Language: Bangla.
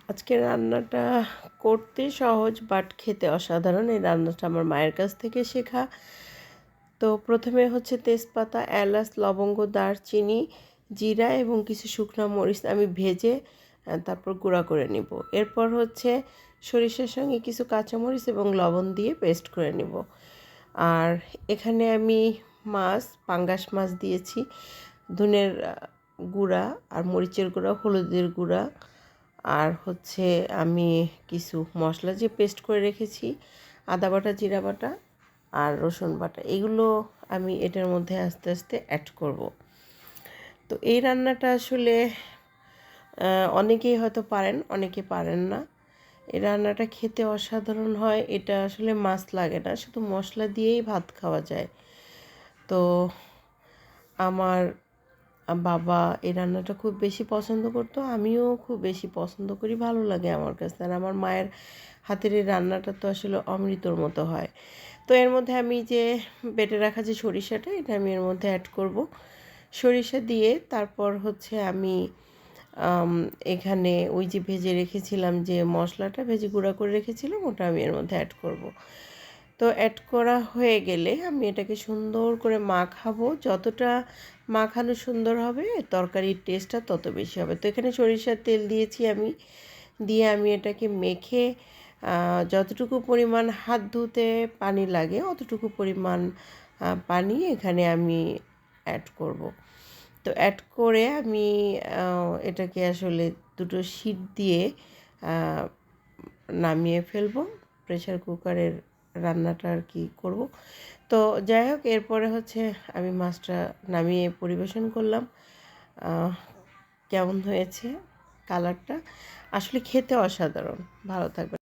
আজকের রান্নাটা করতে সহজ বাট খেতে অসাধারণ। এই রান্নাটা আমার মায়ের কাছ থেকে শেখা। তো প্রথমে হচ্ছে তেজপাতা, এলাচ, লবঙ্গ, দারচিনি, জিরা এবং কিছু শুকনো মরিচ আমি ভেজে তারপর গুঁড়া করে নিব। এরপর হচ্ছে সরিষার সঙ্গে কিছু কাঁচামরিচ এবং লবণ দিয়ে পেস্ট করে নিব। আর এখানে আমি পাঙ্গাস মাছ দিয়েছি, ধনের গুঁড়া আর মরিচের গুঁড়া, হলুদের গুঁড়া, আর হচ্ছে আমি কিছু মশলা যে পেস্ট করে রেখেছি, আদা বাটা, জিরা বাটা আর রসুন বাটা, এগুলো আমি এটার মধ্যে আস্তে আস্তে অ্যাড করব। তো এই রান্নাটা আসলে অনেকেই হয়তো পারেন, অনেকে পারেন না। এই রান্নাটা খেতে অসাধারণ হয়। এটা আসলে মাছ লাগে না, শুধু মশলা দিয়েই ভাত খাওয়া যায়। তো আমার বাবা এই রান্নাটা খুব বেশি পছন্দ করতো, আমিও খুব বেশি পছন্দ করি, ভালো লাগে আমার কাছে। আর আমার মায়ের হাতের এই রান্নাটা তো আসলে অমৃতর মতো হয়। তো এর মধ্যে আমি যে বেটে রাখা যে সরিষাটা, এটা আমি এর মধ্যে অ্যাড করব। সরিষা দিয়ে তারপর হচ্ছে আমি এখানে ওই যে ভেজে রেখেছিলাম, যে মশলাটা ভেজে গুঁড়া করে রেখেছিলাম, ওটা আমি এর মধ্যে অ্যাড করব। তো অ্যাড করা হয়ে গেলে আমি এটাকে সুন্দর করে মাখাবো। যতটা মাখানো সুন্দর হবে তরকারির টেস্টটা তত বেশি হবে। তো এখানে সরিষার তেল দিয়েছি আমি, দিয়ে আমি এটাকে মেখে যতটুকু পরিমাণ হাত ধুতে পানি লাগে অতটুকু পরিমাণ পানি এখানে আমি অ্যাড করব। তো অ্যাড করে আমি এটাকে আসলে দুটো সিট দিয়ে নামিয়ে ফেলবো। প্রেশার কুকারের রান্নাটা আর কি করব। তো যাই হোক, এরপরে হচ্ছে আমি মাছটা নামিয়ে পরিবেশন করলাম। কেমন হয়েছে কালারটা? আসলে খেতে অসাধারণ। ভালো থাকবে।